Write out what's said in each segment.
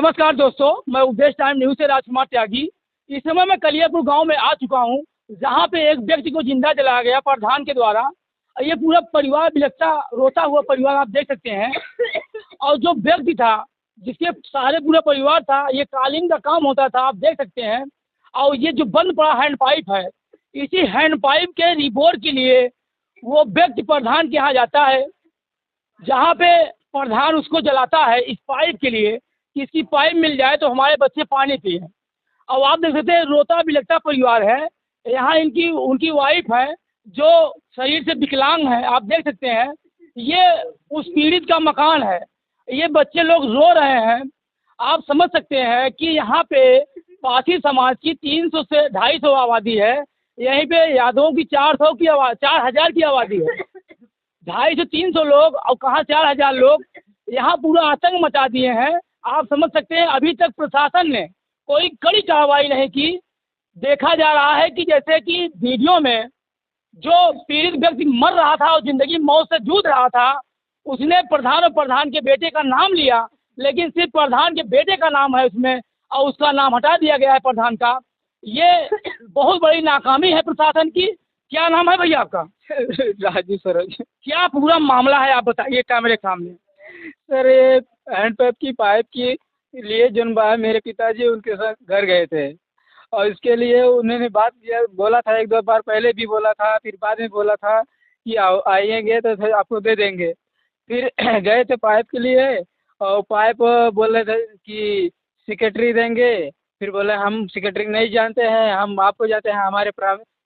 नमस्कार दोस्तों, मैं उपदेश टाइम न्यूज़ से राजकुमार त्यागी। इस समय मैं कलियापुर गांव में आ चुका हूं, जहां पे एक व्यक्ति को जिंदा जलाया गया प्रधान के द्वारा। ये पूरा परिवार बिलखता रोता हुआ परिवार आप देख सकते हैं। और जो व्यक्ति था जिसके सहारे पूरा परिवार था, ये कालीन का काम होता था, आप देख सकते हैं। और ये जो बंद पड़ा हैंड पाइप है, इसी हैंड पाइप के रिपोर्ट के लिए वो व्यक्ति प्रधान के यहाँ जाता है, जहाँ पे प्रधान उसको जलाता है इस पाइप के लिए कि इसकी पाइप मिल जाए तो हमारे बच्चे पानी पिए। अब आप देख सकते हैं रोता बिलखता परिवार है। यहाँ इनकी उनकी वाइफ है जो शरीर से विकलांग है, आप देख सकते हैं। ये उस पीड़ित का मकान है, ये बच्चे लोग रो रहे हैं। आप समझ सकते हैं कि यहाँ पे पासी समाज की 300 से 250 आबादी है, यहीं पे यादवों की 4,000 की आबादी है। 250-300 लोग और कहाँ 4,000 लोग, यहाँ पूरा आतंक मचा दिए हैं। आप समझ सकते हैं अभी तक प्रशासन ने कोई कड़ी कार्रवाई नहीं की। देखा जा रहा है कि जैसे कि वीडियो में जो पीड़ित व्यक्ति मर रहा था और जिंदगी मौत से जूझ रहा था, उसने प्रधान और प्रधान के बेटे का नाम लिया, लेकिन सिर्फ प्रधान के बेटे का नाम है उसमें और उसका नाम हटा दिया गया है प्रधान का। ये बहुत बड़ी नाकामी है प्रशासन की। क्या नाम है भैया आपका? राजू सरोज। क्या पूरा मामला है आप बताइए कैमरे के सामने। सर ये हैंड पाइप की के लिए जोन बा मेरे पिताजी उनके साथ घर गए थे और इसके लिए उन्होंने बात किया, बोला था 1-2 बार पहले भी बोला था, फिर बाद में बोला था कि आइएंगे तो फिर आपको दे देंगे। फिर गए थे पाइप के लिए और पाइप बोल रहे थे कि सेक्रेटरी देंगे। फिर बोले हम सेक्रेटरी नहीं जानते हैं, हम आपको जानते हैं, हमारे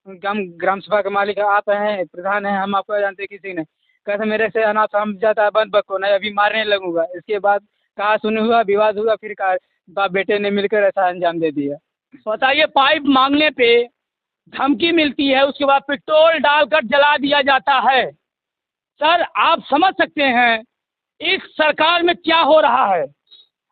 ग्राम सभा के मालिक आप हैं, प्रधान हैं, हम आपको जानते किसी ने। कहते मेरे से अनाथ हम जाता है बंद बको नहीं, अभी मारने लगूंगा। इसके बाद कहा सुन हुआ, विवाद हुआ, फिर कहा बाप बेटे ने मिलकर ऐसा अंजाम दे दिया। बताइए, पाइप मांगने पे धमकी मिलती है, उसके बाद पेट्रोल डालकर जला दिया जाता है। सर आप समझ सकते हैं इस सरकार में क्या हो रहा है।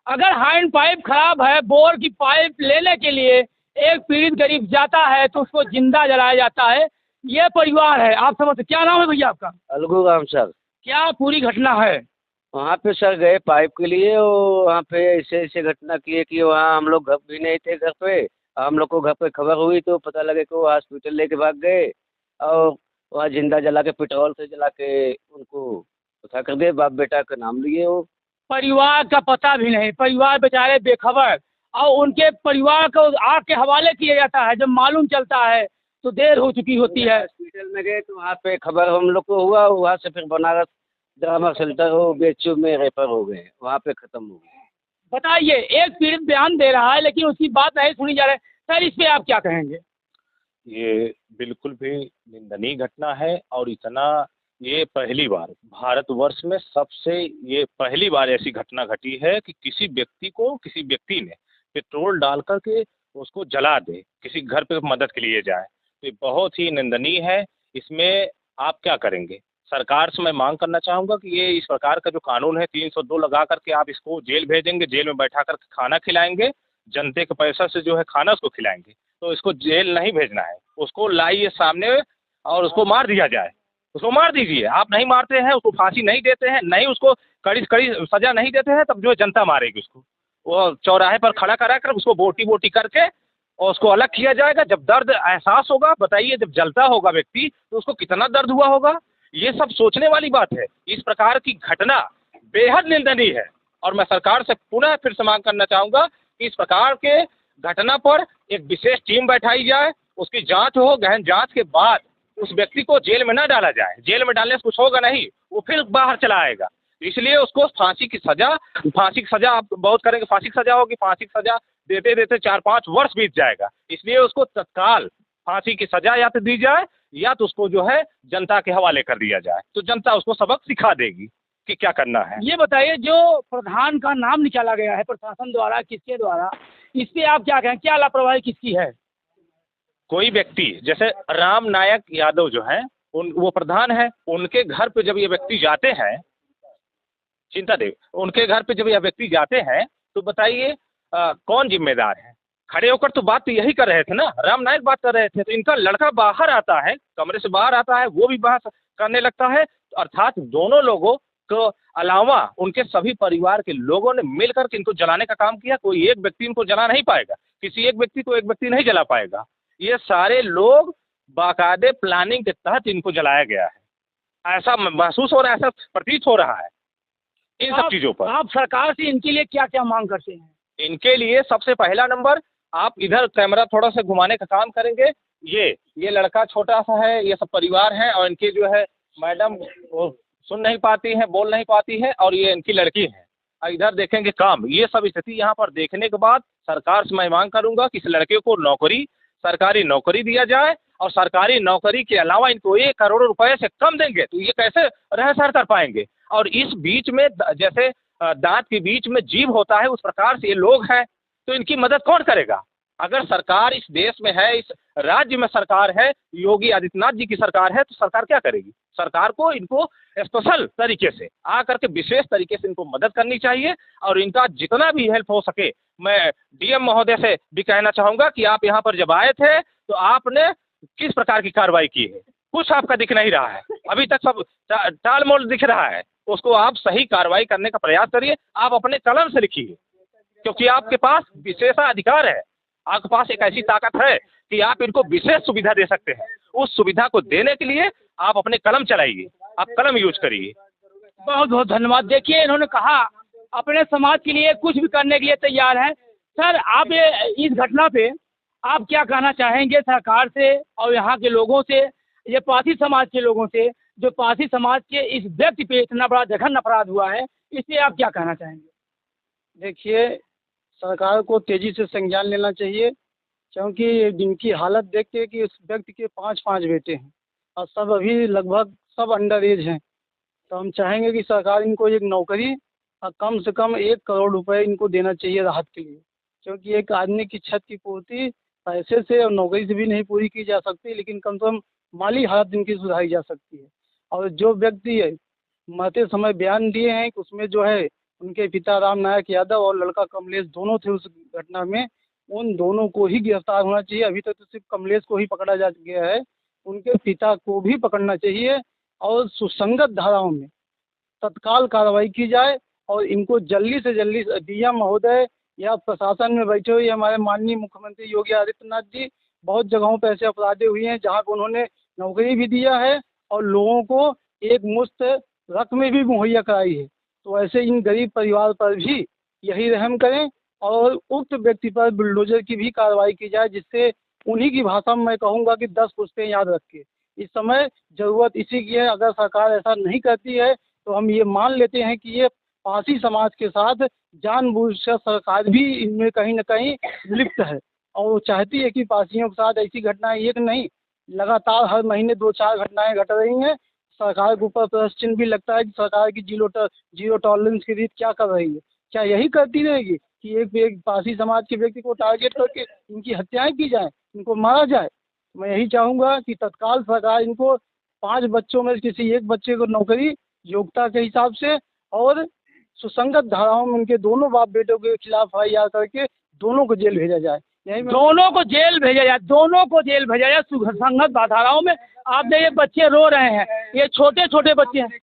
अगर हैंड पाइप खराब है, बोर की पाइप लेने के लिए एक पीड़ित गरीब जाता है तो उसको जिंदा जलाया जाता है। ये परिवार है, आप समझते। क्या नाम है भैया आपका? अलगू राम सर। क्या पूरी घटना है? वहाँ पे सर गए पाइप के लिए और वहाँ पे ऐसे ऐसे घटना किए कि वहाँ हम लोग घर भी नहीं थे घर पे। हम लोग को घर पे खबर हुई तो पता लगे कि वो हॉस्पिटल लेके भाग गए और वहाँ जिंदा जला के पेट्रोल से जला के उनको पता कर दिए, बाप बेटा का नाम लिए। वो परिवार का पता भी नहीं, परिवार बेचारे बेखबर, और उनके परिवार को आग के हवाले किया जाता है। जब मालूम चलता है तो देर हो चुकी होती है। हॉस्पिटल में गए तो वहाँ पे खबर हम लोग को हुआ, वहाँ से फिर बनारस ड्रामा सेंटर हो BHU में रेफर हो गए, वहाँ पे ख़त्म हो गए। बताइए, एक पीड़ित बयान दे रहा है लेकिन उसकी बात नहीं सुनी जा रही। सर इस पे आप क्या कहेंगे? ये बिल्कुल भी निंदनीय घटना है और ये पहली बार भारतवर्ष में ये पहली बार ऐसी घटना घटी है कि किसी व्यक्ति ने पेट्रोल डाल करके उसको जला दे, किसी घर पे मदद के लिए जाए। तो ये बहुत ही निंदनीय है। इसमें आप क्या करेंगे? सरकार से मैं मांग करना चाहूँगा कि ये इस प्रकार का जो कानून है 302 लगा करके आप इसको जेल भेजेंगे, जेल में बैठा करके खाना खिलाएंगे, जनते के पैसा से जो है खाना उसको खिलाएंगे। तो इसको जेल नहीं भेजना है, उसको लाइए सामने और उसको मार दिया जाए। उसको मार दीजिए। आप नहीं मारते हैं, उसको फांसी नहीं देते हैं, नहीं उसको कड़ी कड़ी सजा नहीं देते हैं, तब जो है जनता मारेगी उसको। वो चौराहे पर खड़ा करा कर उसको बोटी करके और उसको अलग किया जाएगा। जब दर्द एहसास होगा, बताइए, जब जलता होगा व्यक्ति तो उसको कितना दर्द हुआ होगा। ये सब सोचने वाली बात है। इस प्रकार की घटना बेहद निंदनीय है और मैं सरकार से पुनः फिर से मांग करना चाहूँगा कि इस प्रकार के घटना पर एक विशेष टीम बैठाई जाए, उसकी जांच हो, गहन जांच के बाद उस व्यक्ति को जेल में न डाला जाए। जेल में डालने से कुछ होगा नहीं, वो फिर बाहर चला आएगा। इसलिए उसको फांसी की सजा आप बहुत करेंगे, फांसी की सजा होगी, फांसी की सजा देते देते 4-5 वर्ष बीत जाएगा। इसलिए उसको तत्काल फांसी की सजा या तो दी जाए या तो उसको जो है जनता के हवाले कर दिया जाए, तो जनता उसको सबक सिखा देगी कि क्या करना है। ये बताइए, जो प्रधान का नाम निकाला गया है प्रशासन द्वारा, किसके द्वारा, इस पे आप क्या कहें? क्या लापरवाही किसकी है? कोई व्यक्ति जैसे राम नायक यादव जो है वो प्रधान है, उनके घर पे जब ये व्यक्ति जाते हैं, चिंतादेव, उनके घर पे जब ये व्यक्ति जाते हैं तो बताइए कौन जिम्मेदार है? खड़े होकर तो बात तो यही कर रहे थे ना, राम नायक बात कर रहे थे। तो इनका लड़का बाहर आता है, कमरे से बाहर आता है, वो भी बात करने लगता है। अर्थात दोनों लोगों को अलावा उनके सभी परिवार के लोगों ने मिलकर के इनको जलाने का काम किया। कोई एक व्यक्ति इनको जला नहीं पाएगा, किसी एक व्यक्ति को एक व्यक्ति नहीं जला पाएगा। ये सारे लोग बाकायदे प्लानिंग के तहत इनको जलाया गया है, ऐसा महसूस हो रहा है, ऐसा प्रतीत हो रहा है इन सब चीज़ों पर। आप सरकार से इनके लिए क्या क्या मांग करते हैं? इनके लिए सबसे पहला नंबर, आप इधर कैमरा थोड़ा सा घुमाने का काम करेंगे। ये लड़का छोटा सा है, ये सब परिवार है, और इनकी जो है मैडम वो सुन नहीं पाती हैं, बोल नहीं पाती है, और ये इनकी लड़की है। और इधर देखेंगे काम। ये सब स्थिति यहाँ पर देखने के बाद सरकार से मैं मांग करूँगा कि इस लड़के को नौकरी, सरकारी नौकरी दिया जाए, और सरकारी नौकरी के अलावा इनको 1 करोड़ रुपए से कम देंगे तो ये कैसे रह सर कर पाएंगे। और इस बीच में जैसे दांत के बीच में जीभ होता है, उस प्रकार से ये लोग हैं, तो इनकी मदद कौन करेगा? अगर सरकार इस देश में है, इस राज्य में सरकार है, योगी आदित्यनाथ जी की सरकार है, तो सरकार क्या करेगी? सरकार को इनको स्पेशल तरीके से आकर के विशेष तरीके से इनको मदद करनी चाहिए, और इनका जितना भी हेल्प हो सके। मैं डीएम महोदय से भी कहना चाहूँगा कि आप यहाँ पर जब आए थे तो आपने किस प्रकार की कार्रवाई की है? कुछ आपका दिख नहीं रहा है, अभी तक सब टाल मोल दिख रहा है। उसको आप सही कार्रवाई करने का प्रयास करिए, आप अपने कलम से लिखिए, क्योंकि आपके पास विशेषाधिकार है, आपके पास एक ऐसी ताकत है कि आप इनको विशेष सुविधा दे सकते हैं। उस सुविधा को देने के लिए आप अपने कलम चलाइए, आप कलम यूज करिए। बहुत बहुत धन्यवाद। देखिए, इन्होंने कहा अपने समाज के लिए कुछ भी करने के लिए तैयार है। सर, आप इस घटना पे आप क्या कहना चाहेंगे सरकार से और यहाँ के लोगों से, ये पारसी समाज के लोगों से, जो पारसी समाज के इस व्यक्ति पे इतना बड़ा जघन्य अपराध हुआ है, इससे आप क्या कहना चाहेंगे? देखिए, सरकार को तेज़ी से संज्ञान लेना चाहिए, क्योंकि इनकी हालत देख के कि उस व्यक्ति के 5 बेटे हैं और सब अभी लगभग सब अंडर एज हैं। तो हम चाहेंगे कि सरकार इनको एक नौकरी और कम से कम 1 करोड़ रुपए इनको देना चाहिए राहत के लिए, क्योंकि एक आदमी की छत की पूर्ति पैसे से और नौकरी से भी नहीं पूरी की जा सकती, लेकिन कम से कम माली हालत इनकी सुधारी जा सकती है। और जो व्यक्ति है मरते समय बयान दिए हैं, उसमें जो है उनके पिता राम नायक यादव और लड़का कमलेश दोनों थे उस घटना में, उन दोनों को ही गिरफ्तार होना चाहिए। अभी तक तो सिर्फ कमलेश को ही पकड़ा जा गया है, उनके पिता को भी पकड़ना चाहिए और सुसंगत धाराओं में तत्काल कार्रवाई की जाए, और इनको जल्दी से जल्दी डीएम महोदय या प्रशासन में बैठे हुए हमारे माननीय मुख्यमंत्री योगी आदित्यनाथ जी बहुत जगहों पर ऐसे अपराधी हुए हैं जहाँ पर उन्होंने नौकरी भी दिया है और लोगों को एक मुश्त रकम भी मुहैया कराई है। तो ऐसे इन गरीब परिवार पर भी यही रहम करें और उक्त व्यक्ति पर बुलडोजर की भी कार्रवाई की जाए, जिससे उन्हीं की भाषा में मैं कहूँगा कि 10 पुश्तें याद रखें। इस समय ज़रूरत इसी की है। अगर सरकार ऐसा नहीं करती है तो हम ये मान लेते हैं कि ये पारसी समाज के साथ जानबूझकर सरकार भी इनमें कहीं न कहीं लिप्त है, और वो चाहती है कि पारसियों के साथ ऐसी घटनाएं एक नहीं लगातार हर महीने 2-4 घटनाएं घट रही हैं। सरकार के ऊपर प्रश्न चिन्ह भी लगता है कि सरकार की जीरो टॉलरेंस की रीत क्या कर रही है। क्या यही करती रहेगी कि एक पारसी समाज के व्यक्ति को टारगेट करके इनकी हत्याएं की जाए, इनको मारा जाए? मैं यही चाहूँगा कि तत्काल सरकार इनको 5 बच्चों में किसी एक बच्चे को नौकरी योग्यता के हिसाब से और सुसंगत धाराओं में उनके दोनों बाप बेटों के खिलाफ FIR करके दोनों को जेल भेजा जाए। यही दोनों को जेल भेजा जाए, दोनों को जेल भेजा जाए सुसंगत धाराओं में। आप देखिए, बच्चे रो रहे हैं, ये छोटे छोटे बच्चे हैं।